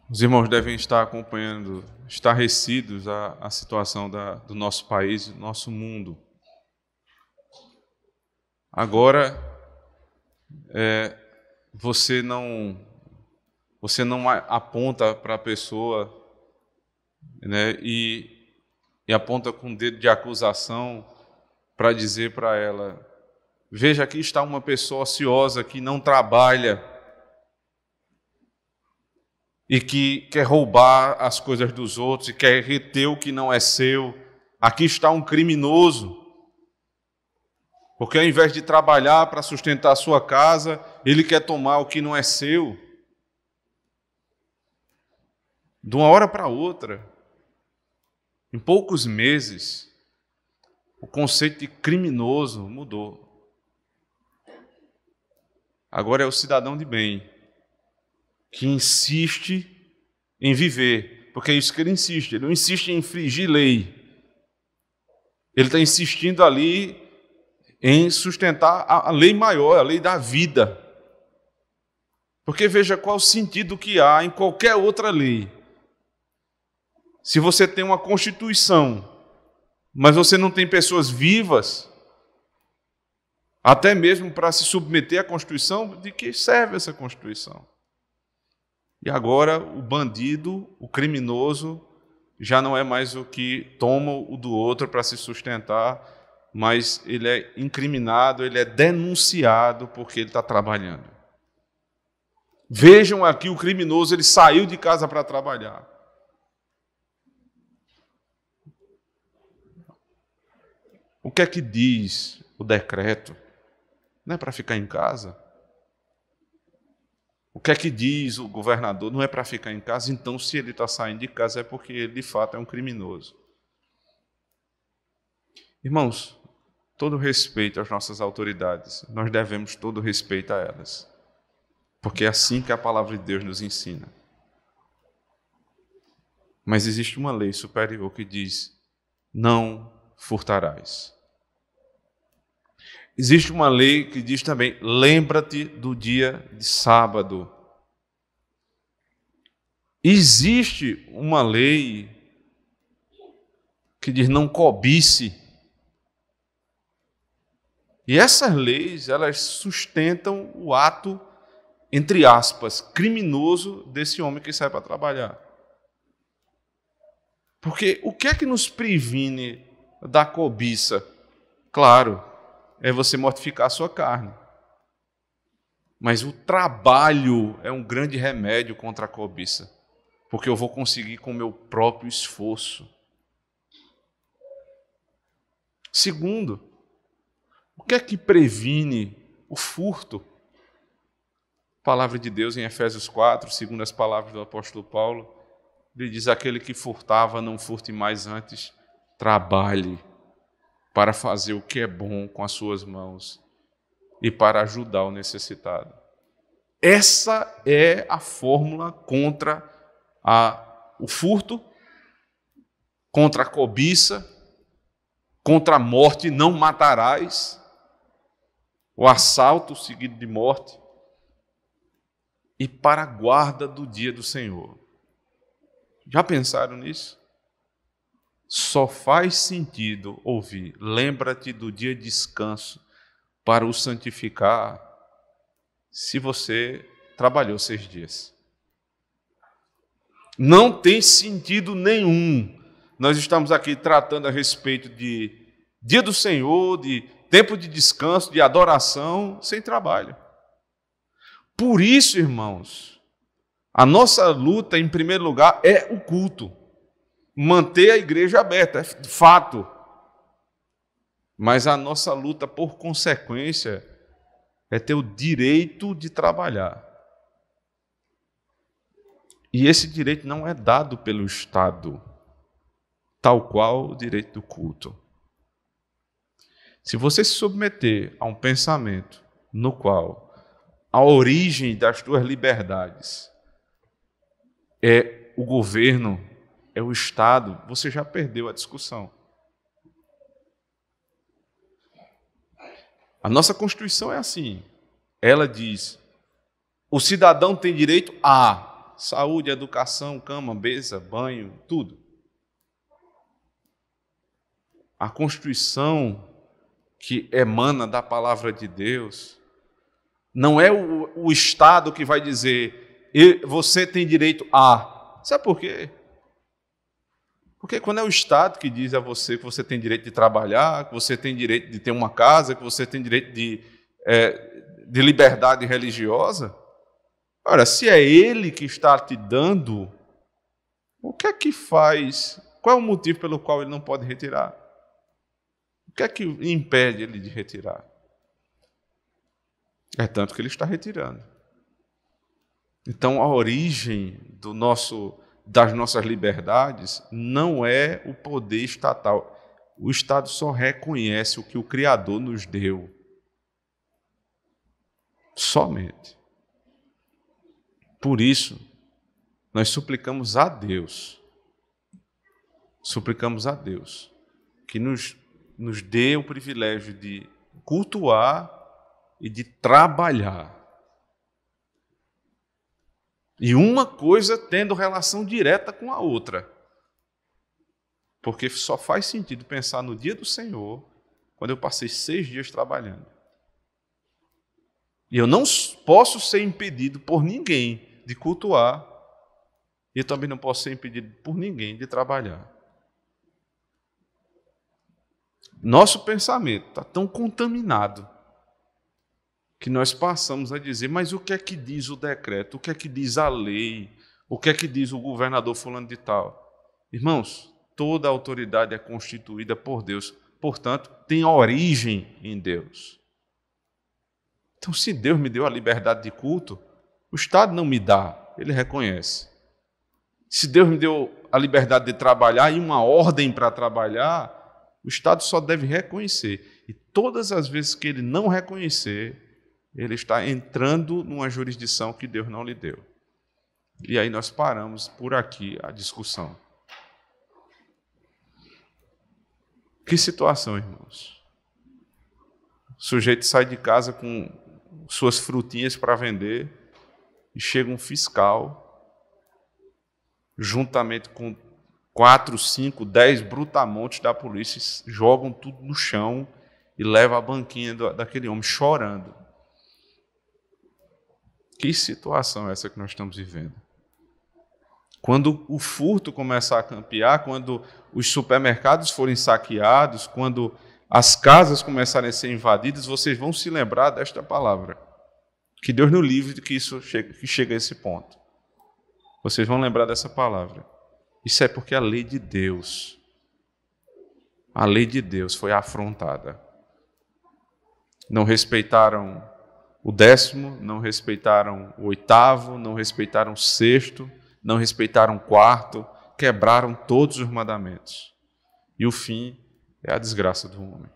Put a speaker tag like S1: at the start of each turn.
S1: Os irmãos devem estar acompanhando, estarrecidos a situação do nosso país, do nosso mundo. Agora, você não aponta para a pessoa, né, e aponta com o dedo de acusação para dizer para ela: veja, aqui está uma pessoa ociosa que não trabalha e que quer roubar as coisas dos outros e quer reter o que não é seu. Aqui está um criminoso, porque ao invés de trabalhar para sustentar a sua casa, ele quer tomar o que não é seu. De uma hora para outra, em poucos meses, o conceito de criminoso mudou. Agora é o cidadão de bem, que insiste em viver, porque é isso que ele insiste. Ele não insiste em infringir lei. Ele está insistindo ali em sustentar a lei maior, a lei da vida. Porque veja qual o sentido que há em qualquer outra lei. Se você tem uma Constituição, mas você não tem pessoas vivas, até mesmo para se submeter à Constituição, de que serve essa Constituição? E agora o bandido, o criminoso, já não é mais o que toma o do outro para se sustentar, mas ele é incriminado, ele é denunciado porque ele está trabalhando. Vejam aqui, o criminoso, ele saiu de casa para trabalhar. O que é que diz o decreto? Não é para ficar em casa? O que é que diz o governador? Não é para ficar em casa? Então, se ele está saindo de casa, é porque ele, de fato, é um criminoso. Irmãos, todo respeito às nossas autoridades, nós devemos todo respeito a elas, porque é assim que a palavra de Deus nos ensina. Mas existe uma lei superior que diz: não furtarás. Existe uma lei que diz também: lembra-te do dia de sábado. Existe uma lei que diz: não cobice. E essas leis, elas sustentam o ato, entre aspas, criminoso desse homem que sai para trabalhar. Porque o que é que nos previne da cobiça? Claro, é você mortificar a sua carne. Mas o trabalho é um grande remédio contra a cobiça, porque eu vou conseguir com o meu próprio esforço. Segundo, o que é que previne o furto? A palavra de Deus em Efésios 4, segundo as palavras do apóstolo Paulo, ele diz: aquele que furtava, não furte mais, antes trabalhe para fazer o que é bom com as suas mãos e para ajudar o necessitado. Essa é a fórmula contra o furto, contra a cobiça, contra a morte: não matarás, o assalto seguido de morte, e para a guarda do dia do Senhor. Já pensaram nisso? Só faz sentido ouvir: lembra-te do dia de descanso para o santificar, se você trabalhou 6 dias. Não tem sentido nenhum. Nós estamos aqui tratando a respeito de dia do Senhor, de tempo de descanso, de adoração, sem trabalho. Por isso, irmãos, a nossa luta, em primeiro lugar, é o culto. Manter a igreja aberta, é fato. Mas a nossa luta, por consequência, é ter o direito de trabalhar. E esse direito não é dado pelo Estado, tal qual o direito do culto. Se você se submeter a um pensamento no qual a origem das tuas liberdades é o governo, é o Estado, você já perdeu a discussão. A nossa Constituição é assim. Ela diz: o cidadão tem direito a, saúde, educação, cama, mesa, banho, tudo. A Constituição que emana da palavra de Deus não é o Estado que vai dizer você tem direito a. Sabe por quê? Porque quando é o Estado que diz a você que você tem direito de trabalhar, que você tem direito de ter uma casa, que você tem direito de liberdade religiosa, ora, se é ele que está te dando, o que é que faz? Qual é o motivo pelo qual ele não pode retirar? O que é que impede ele de retirar? É tanto que ele está retirando. Então, a origem das nossas liberdades não é o poder estatal. O Estado só reconhece o que o Criador nos deu. Somente. Por isso, nós suplicamos a Deus que nos dê o privilégio de cultuar e de trabalhar. E uma coisa tendo relação direta com a outra. Porque só faz sentido pensar no dia do Senhor quando eu passei 6 dias trabalhando. E eu não posso ser impedido por ninguém de cultuar, e eu também não posso ser impedido por ninguém de trabalhar. Nosso pensamento está tão contaminado que nós passamos a dizer, mas o que é que diz o decreto? O que é que diz a lei? O que é que diz o governador fulano de tal? Irmãos, toda autoridade é constituída por Deus, portanto, tem origem em Deus. Então, se Deus me deu a liberdade de culto, o Estado não me dá, ele reconhece. Se Deus me deu a liberdade de trabalhar e uma ordem para trabalhar, o Estado só deve reconhecer. E todas as vezes que ele não reconhecer, ele está entrando numa jurisdição que Deus não lhe deu. E aí nós paramos por aqui a discussão. Que situação, irmãos? O sujeito sai de casa com suas frutinhas para vender e chega um fiscal, juntamente com 4, 5, 10 brutamontes da polícia, jogam tudo no chão e levam a banquinha daquele homem chorando. Que situação é essa que nós estamos vivendo? Quando o furto começar a campear, quando os supermercados forem saqueados, quando as casas começarem a ser invadidas, vocês vão se lembrar desta palavra. Que Deus nos livre de que chegue a esse ponto. Vocês vão lembrar dessa palavra. Isso é porque a lei de Deus foi afrontada. Não respeitaram o 10º, não respeitaram o 8º, não respeitaram o 6º, não respeitaram o 4º, quebraram todos os mandamentos. E o fim é a desgraça do homem.